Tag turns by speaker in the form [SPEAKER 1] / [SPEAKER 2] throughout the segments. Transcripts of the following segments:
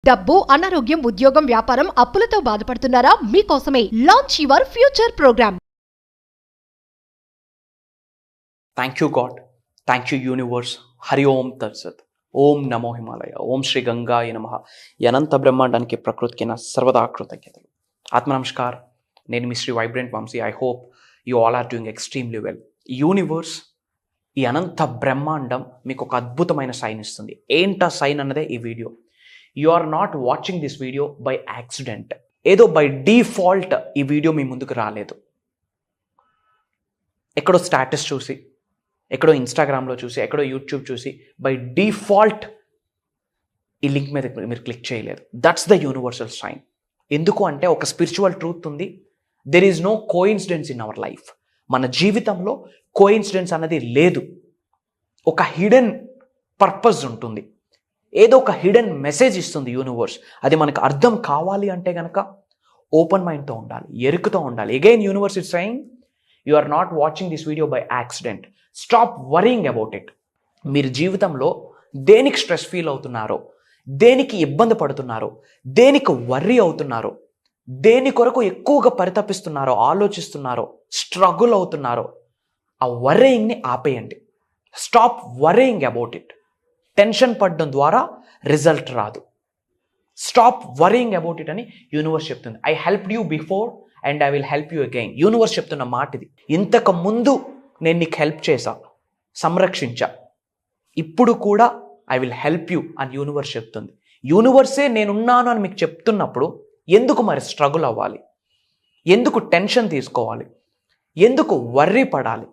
[SPEAKER 1] డబ్బు, అనారోగ్యం, ఉద్యోగం, వ్యాపారం, అప్పులతో బాధపడుతున్నారా? మీకోసమే launch your future programme.
[SPEAKER 2] Thank you God, thank you universe. హరి ఓం తత్సత్. ఓం నమో హిమాలయ. ఓం శ్రీ గంగాయ నమః. ఈ అనంత బ్రహ్మాండానికి ప్రకృతికి నా సర్వదా కృతజ్ఞతలు. ఆత్మ నమస్కార్. నేను మీ Shri vibrant Vamshi. I hope you all are doing extremely well. Universe, ఈ అనంత బ్రహ్మాండం మీకు ఒక అద్భుతమైన సైన్ ఇస్తుంది. ఏంటా సైన్ అన్నదే ఈ video. You are not watching this video by accident. ఏదో బై డిఫాల్ట్ ఈ వీడియో మీ ముందుకు రాలేదు. ఎక్కడో స్టాటస్ చూసి, ఎక్కడో ఇన్స్టాగ్రామ్లో చూసి, ఎక్కడో యూట్యూబ్ చూసి బై డిఫాల్ట్ ఈ లింక్ మీద మీరు క్లిక్ చేయలేదు. That's the universal sign. ఎందుకు అంటే ఒక స్పిరిచువల్ ట్రూత్ ఉంది. There is no coincidence in our life. మన జీవితంలో కోఇన్సిడెన్స్ అన్నది లేదు. ఒక హిడెన్ పర్పస్ ఉంటుంది. ఏదో ఒక హిడెన్ మెసేజ్ ఇస్తుంది యూనివర్స్. అది మనకు అర్థం కావాలి అంటే కనుక ఓపెన్ మైండ్తో ఉండాలి, ఎరుకుతో ఉండాలి. Again universe is saying you are not watching this video by accident. Stop worrying about it. మీరు జీవితంలో దేనికి స్ట్రెస్ ఫీల్ అవుతున్నారో, దేనికి ఇబ్బంది పడుతున్నారో, దేనికి వర్రీ అవుతున్నారో, దేని కొరకు ఎక్కువగా పరితపిస్తున్నారో, ఆలోచిస్తున్నారో, స్ట్రగుల్ అవుతున్నారో, ఆ వర్రీయింగ్ని ఆపేయండి. Stop worrying about it. Tension పడడం ద్వారా రిజల్ట్ రాదు. స్టాప్ వరీయింగ్ అబౌట్ ఇట్ అని యూనివర్స్ చెప్తుంది. I helped you before and I will help you again. Universe చెప్తున్న మాట ఇది. ఇంతకు ముందు నేను నీకు హెల్ప్ చేశా, సంరక్షించా, ఇప్పుడు కూడా ఐ విల్ హెల్ప్ యూ అని యూనివర్స్ చెప్తుంది. యూనివర్సే నేనున్నాను అని మీకు చెప్తున్నప్పుడు ఎందుకు మరి స్ట్రగుల్ అవ్వాలి? ఎందుకు టెన్షన్ తీసుకోవాలి? ఎందుకు వర్రీ పడాలి?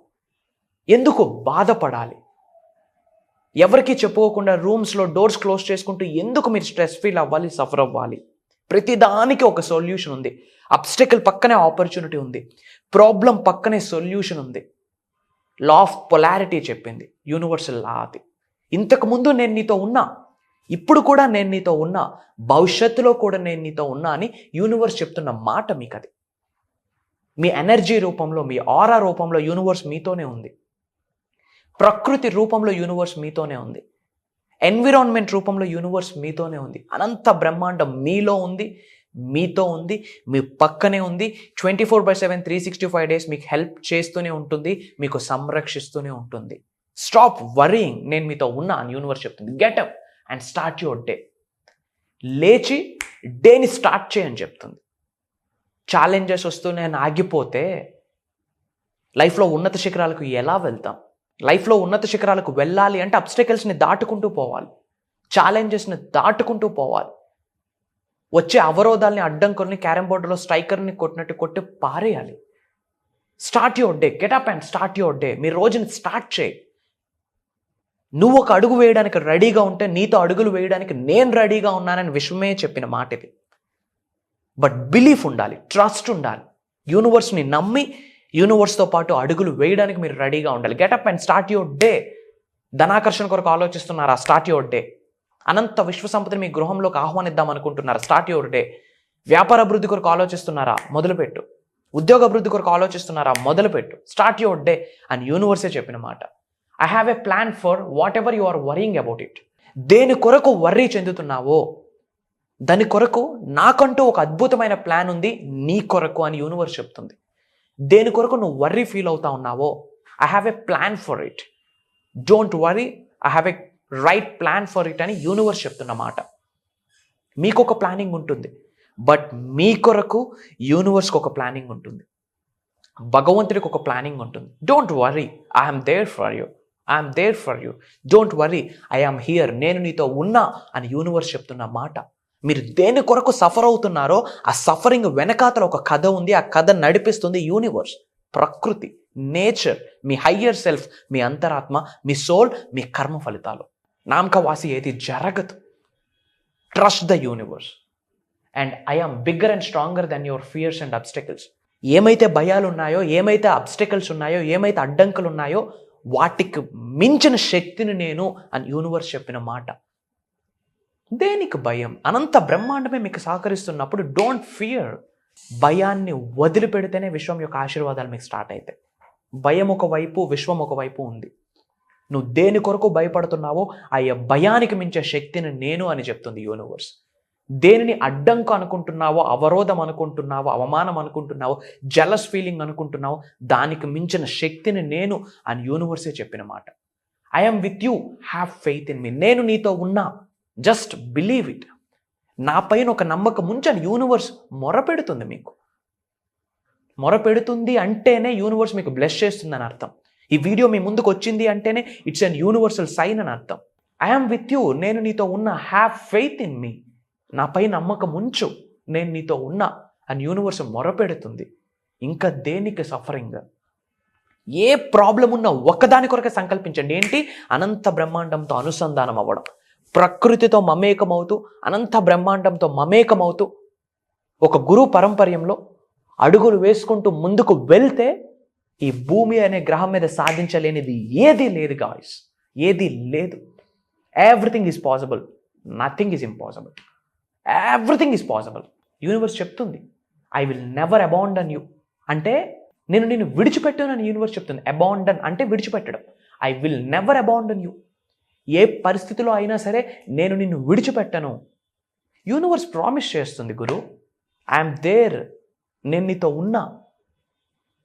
[SPEAKER 2] ఎందుకు బాధపడాలి? ఎవరికి చెప్పుకోకుండా రూమ్స్లో డోర్స్ క్లోజ్ చేసుకుంటూ ఎందుకు మీరు స్ట్రెస్ ఫీల్ అవ్వాలి, సఫర్ అవ్వాలి? ప్రతిదానికి ఒక సొల్యూషన్ ఉంది. అబ్స్టెకల్ పక్కనే ఆపర్చునిటీ ఉంది. ప్రాబ్లం పక్కనే సొల్యూషన్ ఉంది. లా ఆఫ్ పొలారిటీ చెప్పింది, యూనివర్సల్ లా అది. ఇంతకుముందు నేను నీతో ఉన్నా, ఇప్పుడు కూడా నేను నీతో ఉన్నా, భవిష్యత్తులో కూడా నేను నీతో ఉన్నా అని యూనివర్స్ చెప్తున్న మాట మీకు అది. మీ ఎనర్జీ రూపంలో, మీ ఆరా రూపంలో యూనివర్స్ మీతోనే ఉంది. ప్రకృతి రూపంలో యూనివర్స్ మీతోనే ఉంది. ఎన్విరాన్మెంట్ రూపంలో యూనివర్స్ మీతోనే ఉంది. అనంత బ్రహ్మాండం మీలో ఉంది, మీతో ఉంది, మీ పక్కనే ఉంది. 24/7 365 days మీకు హెల్ప్ చేస్తూనే ఉంటుంది, మీకు సంరక్షిస్తూనే ఉంటుంది. Stop worrying. నేను మీతో ఉన్నా అని యూనివర్స్ చెప్తుంది. Getup and start your day. లేచి డేని స్టార్ట్ చేయని చెప్తుంది. ఛాలెంజెస్ వస్తూనే ఆగిపోతే లైఫ్లో ఉన్నత శిఖరాలకు ఎలా వెళ్తాం? లైఫ్లో ఉన్నత శిఖరాలకు వెళ్ళాలి అంటే అబ్స్టెకల్స్ని దాటుకుంటూ పోవాలి, ఛాలెంజెస్ని దాటుకుంటూ పోవాలి. వచ్చే అవరోధాలని, అడ్డంకుల్ని క్యారమ్ బోర్డులో స్ట్రైకర్ని కొట్టినట్టు కొట్టి పారేయాలి. Start your day. Get up and start your day. మీ రోజుని స్టార్ట్ చేయి. నువ్వు ఒక అడుగు వేయడానికి రెడీగా ఉంటే నీతో అడుగులు వేయడానికి నేను రెడీగా ఉన్నానని విశ్వమే చెప్పిన మాట ఇది. బట్ బిలీఫ్ ఉండాలి, ట్రస్ట్ ఉండాలి. యూనివర్స్ని నమ్మి యూనివర్స్తో పాటు అడుగులు వేయడానికి మీరు రెడీగా ఉండాలి. Get up and start your day. ధనాకర్షణ కొరకు ఆలోచిస్తున్నారా? Start your day. అనంత విశ్వ సంపదని మీ గృహంలోకి ఆహ్వానిద్దాం అనుకుంటున్నారా? Start your day. వ్యాపార అభివృద్ధి కొరకు ఆలోచిస్తున్నారా? మొదలుపెట్టు. ఉద్యోగ అభివృద్ధి కొరకు ఆలోచిస్తున్నారా? మొదలుపెట్టు. స్టార్ట్ యువర్ డే అని యూనివర్సే చెప్పిన మాట. I have a plan for whatever you are worrying about it. దేని కొరకు వర్రీ చెందుతున్నావో దాని కొరకు నాకంటూ ఒక అద్భుతమైన ప్లాన్ ఉంది నీ కొరకు అని యూనివర్స్ చెప్తుంది. దేని కొరకు నువ్వు వర్రీ ఫీల్ అవుతా ఉన్నావో I have a plan for it. Don't worry, I have a right plan for it అని యూనివర్స్ చెప్తున్న మాట. మీకు ఒక ప్లానింగ్ ఉంటుంది, బట్ మీ కొరకు యూనివర్స్కి ఒక ప్లానింగ్ ఉంటుంది, భగవంతుడికి ఒక ప్లానింగ్ ఉంటుంది. Don't worry, I'm there for you, I'm there for you. Don't worry, I'm here. నేను నీతో ఉన్నా అని యూనివర్స్ చెప్తున్న మాట. మీరు దేని కొరకు సఫర్ అవుతున్నారో ఆ సఫరింగ్ వెనకాతల ఒక కథ ఉంది. ఆ కథ నడిపిస్తుంది యూనివర్స్, ప్రకృతి, నేచర్, మీ హయ్యర్ సెల్ఫ్, మీ అంతరాత్మ, మీ సోల్, మీ కర్మ ఫలితాలు. నామకవాసి ఏది జరగదు. Trust the universe and I am bigger and stronger than your fears and obstacles. ఏమైతే భయాలు ఉన్నాయో, ఏమైతే అబ్స్టెకల్స్ ఉన్నాయో, ఏమైతే అడ్డంకులు ఉన్నాయో వాటికి మించిన శక్తిని నేను అని యూనివర్స్ చెప్పిన మాట. దేనికి భయం? అనంత బ్రహ్మాండమే మీకు సహకరిస్తున్నప్పుడు డోంట్ ఫియర్. భయాన్ని వదిలిపెడితేనే విశ్వం యొక్క ఆశీర్వాదాలు మీకు స్టార్ట్ అవుతాయి. భయం ఒకవైపు, విశ్వం ఒకవైపు ఉంది. నువ్వు దేని కొరకు భయపడుతున్నావో ఆ భయానికి మించే శక్తిని నేను అని చెప్తుంది యూనివర్స్. దేనిని అడ్డంకు అనుకుంటున్నావో, అవరోధం అనుకుంటున్నావో, అవమానం అనుకుంటున్నావో, జలస్ ఫీలింగ్ అనుకుంటున్నావో, దానికి మించిన శక్తిని నేను అని యూనివర్సే చెప్పిన మాట. I'm with you, have faith in me. నేను నీతో ఉన్నా, జస్ట్ బిలీవ్ ఇట్. నా పైన ఒక నమ్మకం ఉంచని యూనివర్స్ మొరపెడుతుంది మీకు. మొరపెడుతుంది అంటేనే యూనివర్స్ మీకు బ్లెస్ చేస్తుందని అర్థం. ఈ వీడియో మీ ముందుకు వచ్చింది అంటేనే ఇట్స్ అన్ యూనివర్సల్ సైన్ అని అర్థం. ఐఎమ్ విత్ యూ, నేను నీతో ఉన్నా, హ్యావ్ ఫెయిత్ ఇన్ మీ. నాపై నమ్మకం ఉంచు, నేను నీతో ఉన్నా అని యూనివర్స్ మొరపెడుతుంది. ఇంకా దేనికి సఫరింగ్? ఏ ప్రాబ్లం ఉన్నా ఒక్కదాని కొరకే సంకల్పించండి. ఏంటి? అనంత బ్రహ్మాండంతో అనుసంధానం అవ్వడం, ప్రకృతితో మమేకమవుతూ, అనంత బ్రహ్మాండంతో మమేకమవుతూ, ఒక గురు పరంపర్యంలో అడుగులు వేసుకుంటూ ముందుకు వెళ్తే ఈ భూమి అనే గ్రహం మీద సాధించలేనిది ఏదీ లేదు గాయ్స్. ఏదీ లేదు. Everything is possible, nothing is impossible. Everything is possible. Universe చెప్తుంది I will never abandon you. అంటే నేను విడిచిపెట్టాను అని యూనివర్స్ చెప్తుంది. అబాండన్ అంటే విడిచిపెట్టడం. I will never abandon you. ఏ పరిస్థితిలో అయినా సరే నేను నిన్ను విడిచిపెట్టను. యూనివర్స్ ప్రామిస్ చేస్తుంది, గురు ఐఎమ్ దేర్, నేను నీతో ఉన్నా,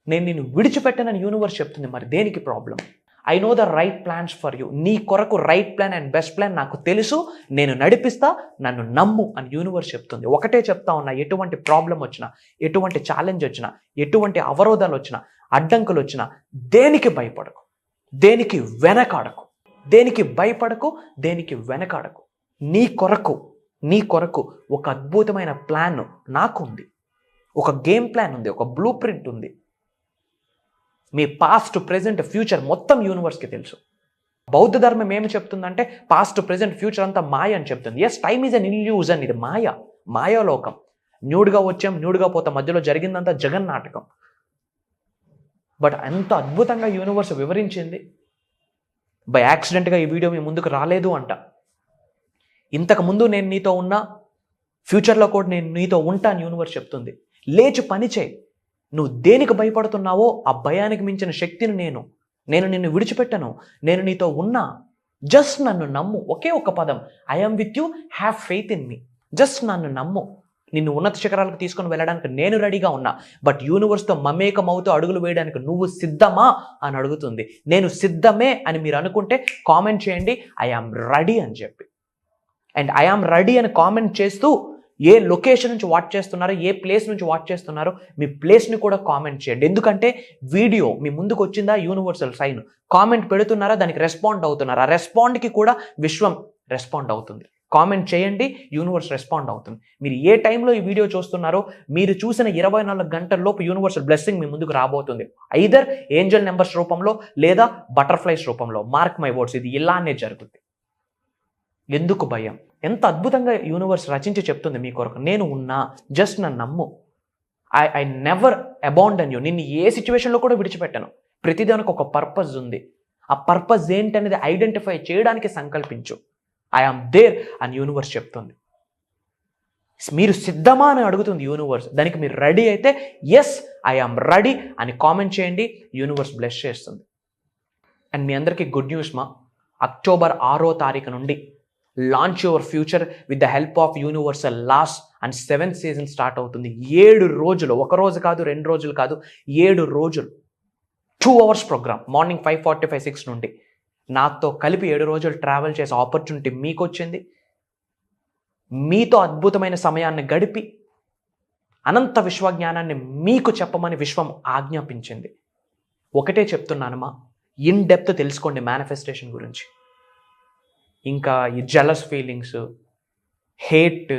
[SPEAKER 2] నేను నిన్ను విడిచిపెట్టనని యూనివర్స్ చెప్తుంది. మరి దేనికి problem? I know the right plans for you. నీ కొరకు right plan and best plan నాకు తెలుసు, నేను నడిపిస్తా, నన్ను నమ్ము అని యూనివర్స్ చెప్తుంది. ఒకటే చెప్తా ఉన్నా, ఎటువంటి ప్రాబ్లం వచ్చినా, ఎటువంటి ఛాలెంజ్ వచ్చినా, ఎటువంటి అవరోధాలు వచ్చినా, అడ్డంకులు వచ్చినా దేనికి భయపడకు, దేనికి వెనకాడకు, దేనికి భయపడకు, దేనికి వెనకాడకు. నీ కొరకు ఒక అద్భుతమైన ప్లాన్ నాకుంది. ఒక గేమ్ ప్లాన్ ఉంది, ఒక బ్లూ ప్రింట్ ఉంది. మీ పాస్ట్, ప్రెజెంట్, ఫ్యూచర్ మొత్తం యూనివర్స్కి తెలుసు. బౌద్ధ ధర్మం ఏమి చెప్తుందంటే పాస్ట్, ప్రెజెంట్, ఫ్యూచర్ అంతా మాయ అని చెప్తుంది. Yes, time is an illusion. ఇది మాయాలోకం. న్యూడ్గా వచ్చాం, న్యూడ్గా పోతాం, మధ్యలో జరిగిందంతా జగన్నాటకం. బట్ ఎంత అద్భుతంగా యూనివర్స్ వివరించింది. బై యాక్సిడెంట్గా ఈ వీడియో మీ ముందుకు రాలేదు అంట. ఇంతకుముందు నేను నీతో ఉన్నా, ఫ్యూచర్లో కూడా నేను నీతో ఉంటాను యూనివర్స్ చెప్తుంది. లేచి పని చేయి. నువ్వు దేనికి భయపడుతున్నావో ఆ భయానికి మించిన శక్తిని నేను నిన్ను విడిచిపెట్టను, నేను నీతో ఉన్నా, జస్ట్ నన్ను నమ్ము. ఒకే ఒక పదం, I'm with you, have faith in me. Just నన్ను నమ్ము. నిన్ను ఉన్నత శిఖరాలకు తీసుకొని వెళ్ళడానికి నేను రెడీగా ఉన్నా. బట్ యూనివర్స్తో మమేకమవుతూ అడుగులు వేయడానికి నువ్వు సిద్ధమా అని అడుగుతుంది. నేను సిద్ధమే అని మీరు అనుకుంటే కామెంట్ చేయండి ఐఆమ్ రెడీ అని చెప్పి. అండ్ ఐఆమ్ రెడీ అని కామెంట్ చేస్తూ ఏ లొకేషన్ నుంచి వాచ్ చేస్తున్నారో, ఏ ప్లేస్ నుంచి వాచ్ చేస్తున్నారో మీ ప్లేస్ని కూడా కామెంట్ చేయండి. ఎందుకంటే వీడియో మీ ముందుకు వచ్చిందా యూనివర్సల్ సైన్. కామెంట్ పెడుతున్నారా, దానికి రెస్పాండ్ అవుతున్నారా, ఆ రెస్పాండ్కి కూడా విశ్వం రెస్పాండ్ అవుతుంది. కామెంట్ చేయండి, యూనివర్స్ రెస్పాండ్ అవుతుంది. మీరు ఏ టైంలో ఈ వీడియో చూస్తున్నారో మీరు చూసిన 24 గంటల్లోపు యూనివర్సల్ బ్లెస్సింగ్ మీ ముందుకు రాబోతుంది. ఐదర్ ఏంజల్ నెంబర్స్ రూపంలో లేదా బటర్ఫ్లైస్ రూపంలో. మార్క్ మై వర్డ్స్, ఇది ఇలానే జరుగుతుంది. ఎందుకు భయం? ఎంత అద్భుతంగా యూనివర్స్ రచించి చెప్తుంది మీ కొరకు. నేను ఉన్నా, జస్ట్ నన్ను నమ్ము. I never abandon you. నిన్ను ఏ సిచ్యువేషన్లో కూడా విడిచిపెట్టాను. ప్రతిదానికి ఒక పర్పస్ ఉంది. ఆ పర్పస్ ఏంటనేది ఐడెంటిఫై చేయడానికి సంకల్పించు. ఐఆమ్ దేర్ అని యూనివర్స్ చెప్తుంది. మీరు సిద్ధమా అని అడుగుతుంది యూనివర్స్. దానికి మీరు రెడీ అయితే ఎస్ ఐఆమ్ రెడీ అని కామెంట్ చేయండి. యూనివర్స్ బ్లెస్ చేస్తుంది. అండ్ మీ అందరికీ గుడ్ న్యూస్ మా. అక్టోబర్ 6వ తారీఖు నుండి launch your future with the help of universal laws and 7th season start అవుతుంది. 7 రోజులు, ఒక రోజు కాదు, 2 రోజులు కాదు, 7 రోజులు 2 hours ప్రోగ్రామ్. మార్నింగ్ 5:45, 6 నుండి నాతో కలిపి 7 రోజులు ట్రావెల్ చేసే ఆపర్చునిటీ మీకు వచ్చింది. మీతో అద్భుతమైన సమయాన్ని గడిపి అనంత విశ్వజ్ఞానాన్ని మీకు చెప్పమని విశ్వం ఆజ్ఞాపించింది. ఒకటే చెప్తున్నానమ్మా, ఇన్ డెప్త్ తెలుసుకోండి మేనిఫెస్టేషన్ గురించి. ఇంకా ఈ జెలస్ ఫీలింగ్స్, హేట్,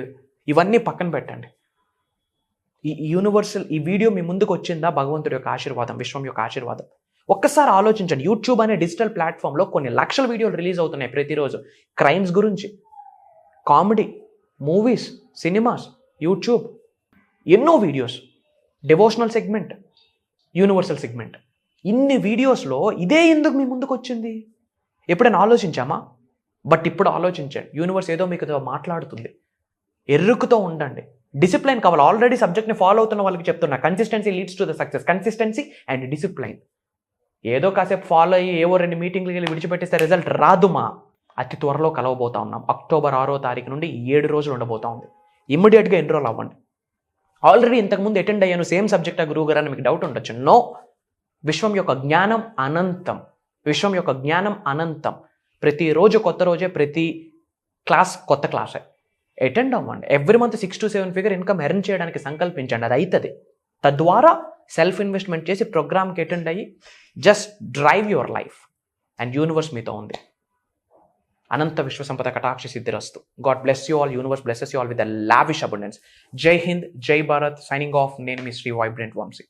[SPEAKER 2] ఇవన్నీ పక్కన పెట్టండి. ఈ యూనివర్సల్ ఈ వీడియో మీ ముందుకు వచ్చిందా భగవంతుడి యొక్క ఆశీర్వాదం, విశ్వం యొక్క ఆశీర్వాదం. ఒక్కసారి ఆలోచించండి. యూట్యూబ్ అనే డిజిటల్ ప్లాట్ఫామ్లో కొన్ని లక్షల వీడియోలు రిలీజ్ అవుతున్నాయి ప్రతిరోజు. క్రైమ్స్ గురించి, కామెడీ, మూవీస్, సినిమాస్, యూట్యూబ్, ఎన్నో videos, devotional segment, universal segment. ఇన్ని వీడియోస్లో ఇదే ఎందుకు మీ ముందుకు వచ్చింది? ఎప్పుడైనా ఆలోచించామా? బట్ ఇప్పుడు ఆలోచించండి. యూనివర్స్ ఏదో మీకుతో మాట్లాడుతుంది. ఎరుకుతో ఉండండి. డిసిప్లైన్ కావాలి. ఆల్రెడీ సబ్జెక్ట్ని ఫాలో అవుతున్న వాళ్ళకి చెప్తున్నా, consistency leads to the success. Consistency and discipline. ఏదో కాసేపు ఫాలో అయ్యి ఏవో 2 మీటింగ్లకి వెళ్ళి విడిచిపెట్టేస్తే రిజల్ట్ రాదు మా. అతి త్వరలో కలవబోతా ఉన్నాం. అక్టోబర్ 6వ తారీఖు నుండి 7 రోజులు ఉండబోతా ఉంది. ఇమ్మీడియట్గా ఎన్రోల్ అవ్వండి. ఆల్రెడీ ఇంతకుముందు అటెండ్ అయ్యాను, సేమ్ సబ్జెక్టా గురువు గారు అని మీకు డౌట్ ఉండొచ్చు. నో, విశ్వం యొక్క జ్ఞానం అనంతం. విశ్వం యొక్క జ్ఞానం అనంతం. ప్రతిరోజు కొత్త రోజే, ప్రతి క్లాస్ కొత్త క్లాసే. అటెండ్ అవ్వండి. Every month 6 to 7 figure income earn చేయడానికి సంకల్పించండి, అది అవుతుంది. తద్వారా సెల్ఫ్ ఇన్వెస్ట్మెంట్ చేసి ప్రోగ్రామ్కి అటెండ్ అయ్యి just drive your life and universe మీతో ఉంది. అనంత విశ్వ సంపద కటాక్ష సిద్ధిరస్తు. God bless you all. Universe blesses you all with a lavish abundance. Jai Hind, జై భారత్. Signing off. నేను మీ శ్రీ వైబ్రెంట్ వంశీ.